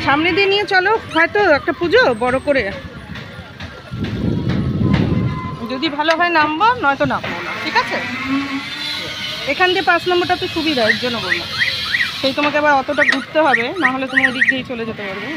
সামনে দিয়ে নিয়ে চলো, হয়তো একটা পুজো বড় করে, যদি ভালো হয় নামবো, নয়তো নামবো না, ঠিক আছে? এখান দিয়ে 5 নম্বরটা তো সুবিধা, এর জন্য বললাম। সেই তোমাকে আবার অতটা ঘুরতে হবে, না হলে তুমি ওই দিক দিয়েই চলে যেতে পারবে।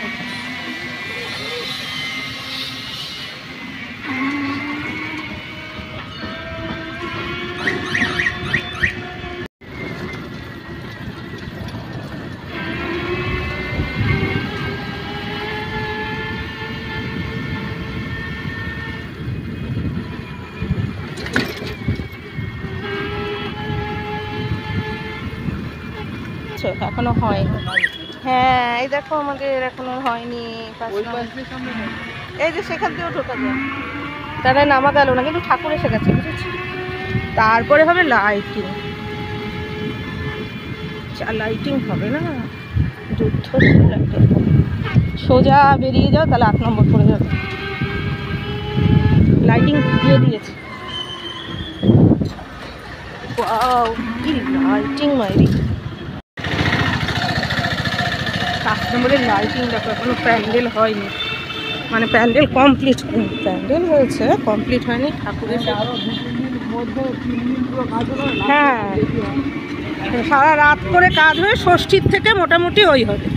এখনো হয়নি। হ্যাঁ, এই দেখো আমাদের এখনো হয়নি। এই যে সেখান থেকেও ঢোকা যায়, তারা নামা গেল না, কিন্তু ঠাকুর এসে গেছে, বুঝেছি। তারপরে হবে লাইটিং। লাইটিং হবে না, যুদ্ধ লাইটিং। সোজা বেরিয়ে যাও, তাহলে 8 নম্বর পড়ে যাবে। লাইটিং দিয়ে দিয়েছে। ওয়াও, কি লাইটিং মাইরি। 8 নম্বরের লাইটিং দেখো, এখনো প্যান্ডেল হয়নি, মানে প্যান্ডেল কমপ্লিট, প্যান্ডেল হয়েছে, কমপ্লিট হয়নি। ঠাকুরের হ্যাঁ, সারা রাত করে কাজ হয়ে ষষ্ঠীর থেকে মোটামুটি ওই হবে।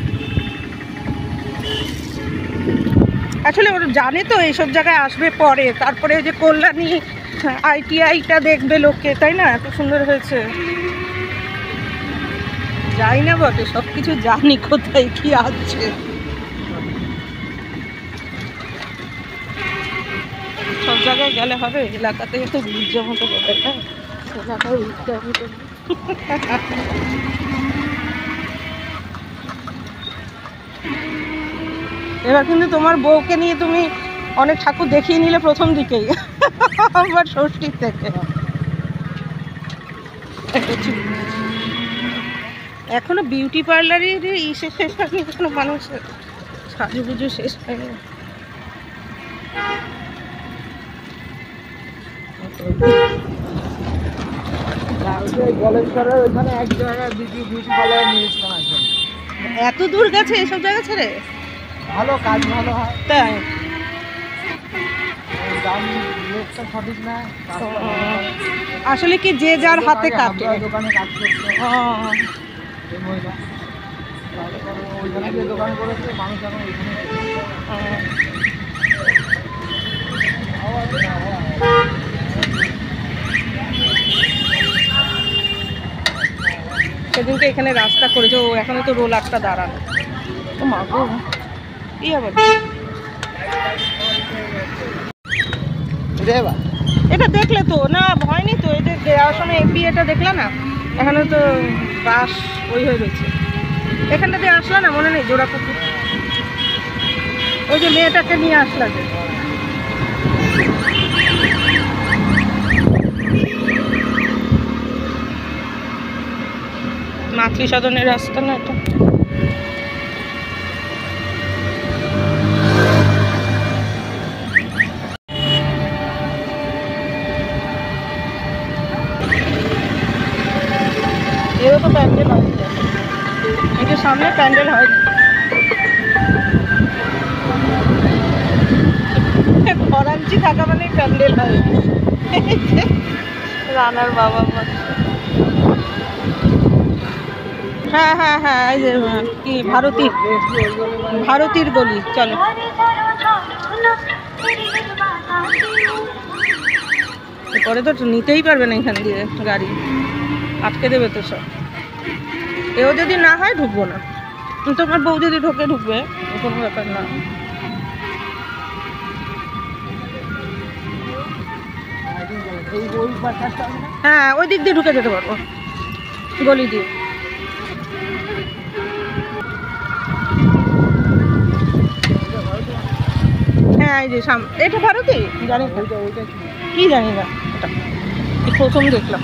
আসলে ওরা জানে তো এইসব জায়গায় আসবে পরে, তারপরে যে কল্যাণী ITIটা দেখবে লোকে, তাই না? এত সুন্দর হয়েছে। যাই না বটে, সব কিছু জানি কোথায় কি আছে। সব জায়গায় গেলে হবে, এলাকাতে তো বুঝতে মতো হবে না, এলাকায় বুঝতে হবে তো। এবার কিন্তু তোমার বউকে নিয়ে তুমি অনেক ঠাকুর দেখিয়ে নিলে প্রথম দিকেই, আবার ষষ্ঠীর থেকে। এখনো বিউটি পার্লারের শেষ হয়নি, এখনো মানুষের সাজুগুজু শেষ হয়নি। এত দূর গেছে এসব জায়গা ছেড়ে? ভালো কাজ, ভালো হয় তাই। আসলে কি যে যার হাতে কাটে, দোকানে কাজ করছে। দোকান করেছে মানুষ, এখন সেদিনকে এখানে রাস্তা করেছে, ও এখনো তো রোলারটা দাঁড়ানো। ও মা গো, কি আবার এটা দেখলে তো না, হয়নি তো। এই যে দেওয়ার সময় এমপি এটা দেখলে না, এখানে তো বাস ওই হয়ে রয়েছে। এখানটা দিয়ে আসলো না, মনে নেই? জোড়াপুকুর, ওই যে মেয়েটাকে নিয়ে আসলা যে, মাতৃ সদনের রাস্তা না এটা। এরও তো প্যান্ডেল হয়নি, এই যে সামনে প্যান্ডেল হয়নি। ভরাঞ্চি থাকা মানে প্যান্ডেল হয়নি। রানার বাবা মা, হ্যাঁ হ্যাঁ হ্যাঁ, এই যে কি ভারতীর গলি। চলো, পরে তো নিতেই পারবে না এখান দিয়ে গাড়ি, আটকে দেবে তো সব। এও যদি না হয় ঢুকবো না, তোমার বউ যদি ঢোকে ঢুকবে, কোনো ব্যাপার না। হ্যাঁ, ওই দিক দিয়ে ঢুকে যেতে পারবো, গলি দিয়ে। হ্যাঁ, এই যে সামনে এটা ভারতী, জানি কি জানি না, এটা প্রথম দেখলাম।